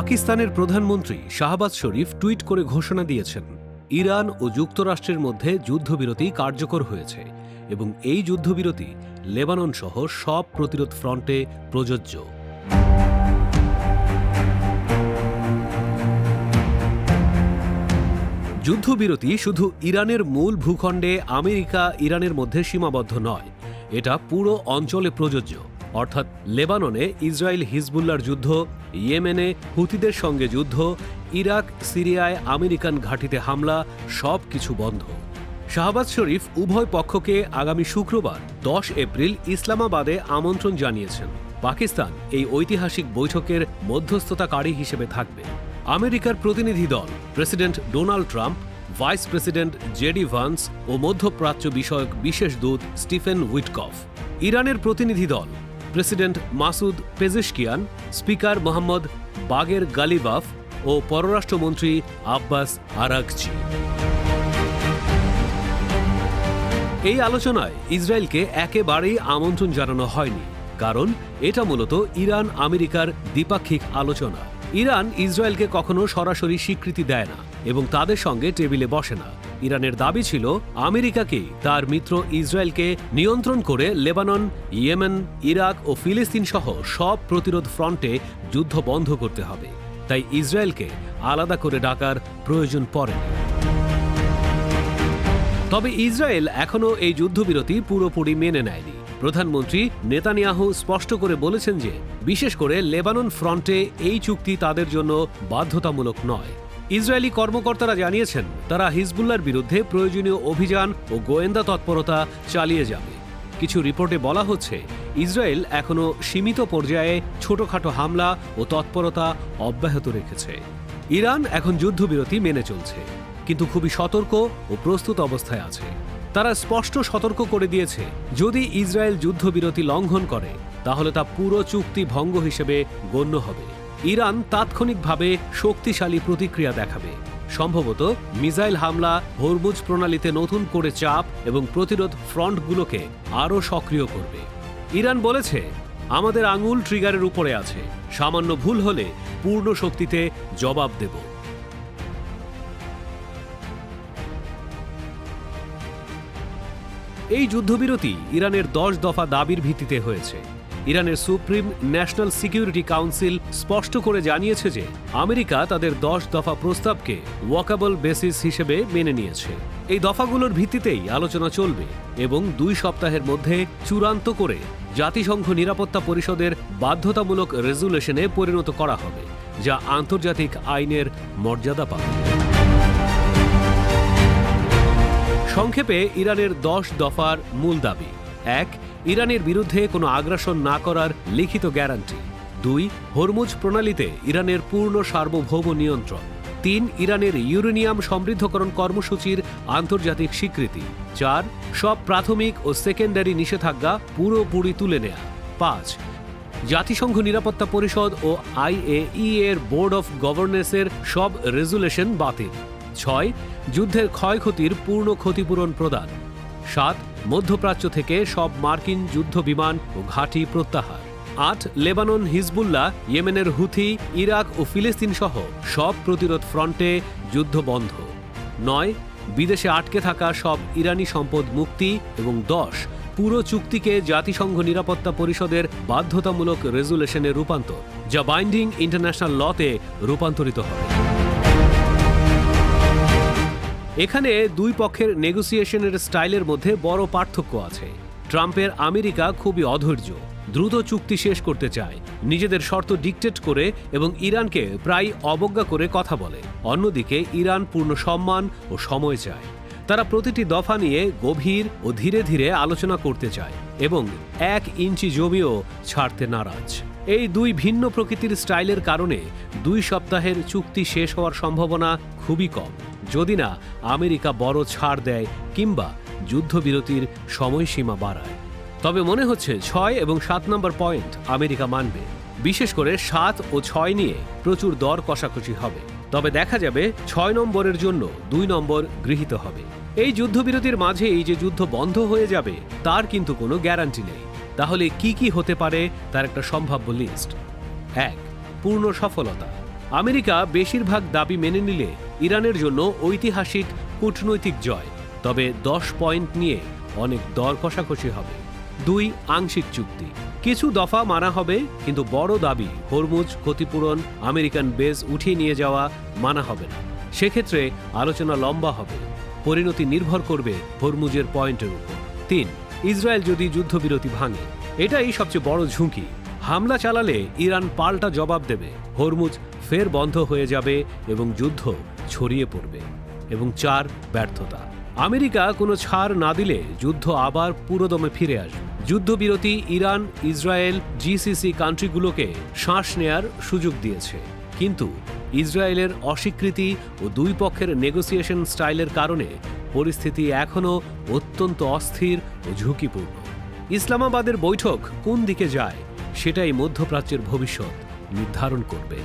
পাকিস্তানের প্রধানমন্ত্রী শাহবাজ শরীফ টুইট করে ঘোষণা দিয়েছেন, ইরান ও যুক্তরাষ্ট্রের মধ্যে যুদ্ধবিরতি কার্যকর হয়েছে এবং এই যুদ্ধবিরতি লেবানন সহ সব প্রতিরোধ ফ্রন্টে প্রযোজ্য। যুদ্ধবিরতি শুধু ইরানের মূল ভূখণ্ডে আমেরিকা ইরানের মধ্যে সীমাবদ্ধ নয়, এটা পুরো অঞ্চলে প্রযোজ্য। অর্থাৎ লেবাননে ইসরায়েল হিজবুল্লাহর যুদ্ধ, ইয়েমেনে হুতিদের সঙ্গে যুদ্ধ, ইরাক সিরিয়ায় আমেরিকান ঘাঁটিতে হামলা, সব কিছু বন্ধ। শাহবাজ শরীফ উভয় পক্ষকে আগামী শুক্রবার 10 এপ্রিল ইসলামাবাদে আমন্ত্রণ জানিয়েছেন। পাকিস্তান এই ঐতিহাসিক বৈঠকের মধ্যস্থতাকারী হিসেবে থাকবে। আমেরিকার প্রতিনিধি দল, president Donald Trump, vice president JD Vance ও মধ্যপ্রাচ্য বিষয়ক বিশেষ দূত স্টিফেন উইটকফ। ইরানের প্রতিনিধি দল, president Masoud Pezeshkian, speaker Mohammad Bagher Ghalibaf ও পররাষ্ট্রমন্ত্রী আব্বাস আরাগচি। এই আলোচনায় ইসরায়েলকে একেবারেই আমন্ত্রণ জানানো হয়নি, কারণ এটা মূলত ইরান আমেরিকার দ্বিপাক্ষিক আলোচনা। ইরান ইসরায়েলকে কখনো সরাসরি স্বীকৃতি দেয় না এবং তাদের সঙ্গে টেবিলে বসে না। ইরানের দাবি ছিল আমেরিকাকে তার মিত্র ইসরায়েলকে নিয়ন্ত্রণ করে লেবানন, ইয়েমেন, ইরাক ও ফিলিস্তিন সহ সব প্রতিরোধ ফ্রন্টে যুদ্ধ বন্ধ করতে হবে। তাই ইসরায়েলকে আলাদা করে ডাকার প্রয়োজন পড়েনি। তবে ইসরায়েল এখনও এই যুদ্ধবিরতি পুরোপুরি মেনে নেয়নি। প্রধানমন্ত্রী নেতানিয়াহু স্পষ্ট করে বলেছেন যে বিশেষ করে লেবানন ফ্রন্টে এই চুক্তি তাদের জন্য বাধ্যতামূলক নয়। ইসরায়েলি কর্মকর্তারা জানিয়েছেন তারা হিজবুল্লাহর বিরুদ্ধে প্রয়োজনীয় অভিযান ও গোয়েন্দা তৎপরতা চালিয়ে যাবে। কিছু রিপোর্টে বলা হচ্ছে ইসরায়েল এখনও সীমিত পর্যায়ে ছোটখাটো হামলা ও তৎপরতা অব্যাহত রেখেছে। ইরান এখন যুদ্ধবিরতি মেনে চলছে, কিন্তু খুবই সতর্ক ও প্রস্তুত অবস্থায় আছে। তারা স্পষ্ট সতর্ক করে দিয়েছে, যদি ইসরায়েল যুদ্ধবিরতি লঙ্ঘন করে তাহলে তা পুরো চুক্তি ভঙ্গ হিসেবে গণ্য হবে। ইরান তাৎক্ষণিকভাবে শক্তিশালী প্রতিক্রিয়া দেখাবে, সম্ভবত মিসাইল হামলা, হরমুজ প্রণালীতে নতুন করে চাপ এবং প্রতিরোধ ফ্রন্টগুলোকে আরও সক্রিয় করবে। ইরান বলেছে, আমাদের আঙুল ট্রিগারের উপরে আছে, সামান্য ভুল হলে পূর্ণ শক্তিতে জবাব দেব। এই যুদ্ধবিরতি ইরানের 10 দফা দাবির ভিত্তিতে হয়েছে। ইরানের সুপ্রিম ন্যাশনাল সিকিউরিটি কাউন্সিল স্পষ্ট করে জানিয়েছে যে আমেরিকা তাদের 10 দফা প্রস্তাবকে ওয়াকাবল বেসিস হিসেবে মেনে নিয়েছে। এই দফাগুলোর ভিত্তিতেই আলোচনা চলবে এবং 2 সপ্তাহের মধ্যে চূড়ান্ত করে জাতিসংঘ নিরাপত্তা পরিষদের বাধ্যতামূলক রেজুলেশনে পরিণত করা হবে, যা আন্তর্জাতিক আইনের মর্যাদা পাবে। সংক্ষেপে ইরানের 10 দফার মূল দাবি: 1. ইরানের বিরুদ্ধে কোনো আগ্রাসন না করার লিখিত গ্যারান্টি। 2. হরমুজ প্রণালীতে ইরানের পূর্ণ সার্বভৌম নিয়ন্ত্রণ। 3. ইরানের ইউরেনিয়াম সমৃদ্ধকরণ কর্মসূচির আন্তর্জাতিক স্বীকৃতি। 4. সব প্রাথমিক ও সেকেন্ডারি নিষেধাজ্ঞা পুরোপুরি তুলে নেয়া। 5. জাতিসংঘ নিরাপত্তা পরিষদ ও IAEA এর বোর্ড অফ গভর্নেন্সের সব রেজুলেশন বাতিল। 6. যুদ্ধের ক্ষয়ক্ষতির পূর্ণ ক্ষতিপূরণ প্রদান। 7. মধ্যপ্রাচ্য থেকে সব মার্কিন যুদ্ধ বিমান ও ঘাঁটি প্রত্যাহার। 8. লেবানন হিজবুল্লাহ, ইয়েমেনের হুথি, ইরাক ও ফিলিস্তিন সহ সব প্রতিরোধ ফ্রন্টে যুদ্ধ বন্ধ। 9. বিদেশে আটকে থাকা সব ইরানি সম্পদ মুক্তি। এবং 10. পুরো চুক্তিকে জাতিসংঘ নিরাপত্তা পরিষদের বাধ্যতামূলক রেজুলেশনে রূপান্তর, যা বাইন্ডিং ইন্টারন্যাশনাল লতে রূপান্তরিত হবে। এখানে 2 পক্ষের নেগোসিয়েশনের স্টাইলের মধ্যে বড় পার্থক্য আছে। ট্রাম্পের আমেরিকা খুবই অধৈর্য, দ্রুত চুক্তি শেষ করতে চায়, নিজেদের শর্ত ডিকটেট করে এবং ইরানকে প্রায় অবজ্ঞা করে কথা বলে। অন্যদিকে ইরান পূর্ণ সম্মান ও সময় চায়। তারা প্রতিটি দফা নিয়ে গভীর ও ধীরে ধীরে আলোচনা করতে চায় এবং 1 ইঞ্চি জমিও ছাড়তে নারাজ। এই 2 ভিন্ন প্রকৃতির স্টাইলের কারণে 2 সপ্তাহের চুক্তি শেষ হওয়ার সম্ভাবনা খুবই কম, যদি না আমেরিকা বড় ছাড় দেয় কিংবা যুদ্ধবিরতির সময়সীমা বাড়ায়। তবে মনে হচ্ছে 6 এবং 7 নম্বর পয়েন্ট আমেরিকা মানবে। বিশেষ করে 7 ও 6 নিয়ে প্রচুর দর কষাকষি হবে। তবে দেখা যাবে 6 নম্বরের জন্য 2 নম্বর গৃহীত হবে। এই যুদ্ধবিরতির মাঝে এই যে যুদ্ধ বন্ধ হয়ে যাবে তার কিন্তু কোনো গ্যারান্টি নেই। তাহলে কি কি হতে পারে তার একটা সম্ভাব্য লিস্ট: 1. পূর্ণ সফলতা। আমেরিকা বেশিরভাগ দাবি মেনে নিলে ইরানের জন্য ঐতিহাসিক কূটনৈতিক জয়, তবে 10 পয়েন্ট নিয়ে অনেক দর কষাকষি হবে। 2. আংশিক চুক্তি। কিছু দফা মানা হবে, কিন্তু বড় দাবি হরমুজ ক্ষতিপূরণ, আমেরিকান বেস উঠিয়ে নিয়ে যাওয়া মানা হবে না। সেক্ষেত্রে আলোচনা লম্বা হবে। পরিণতি নির্ভর করবে হরমুজের পয়েন্টের উপর। 3. ইসরায়েল যদি যুদ্ধবিরতি ভাঙে, এটাই সবচেয়ে বড় ঝুঁকি। হামলা চালালে ইরান পাল্টা জবাব দেবে, হরমুজ ফের বন্ধ হয়ে যাবে এবং যুদ্ধ ছড়িয়ে পড়বে। এবং 4. ব্যর্থতা। আমেরিকা কোনো ছাড় না দিলে যুদ্ধ আবার পুরোদমে ফিরে আসবে। যুদ্ধবিরতি ইরান, ইসরায়েল, জিসিসি কান্ট্রিগুলোকে শ্বাস নেয়ার সুযোগ দিয়েছে, কিন্তু ইসরায়েলের অস্বীকৃতি ও দুই পক্ষের নেগোসিয়েশন স্টাইলের কারণে পরিস্থিতি এখনও অত্যন্ত অস্থির ও ঝুঁকিপূর্ণ। ইসলামাবাদের বৈঠক কোন দিকে যায়, সেটাই মধ্যপ্রাচ্যের ভবিষ্যৎ নির্ধারণ করবে।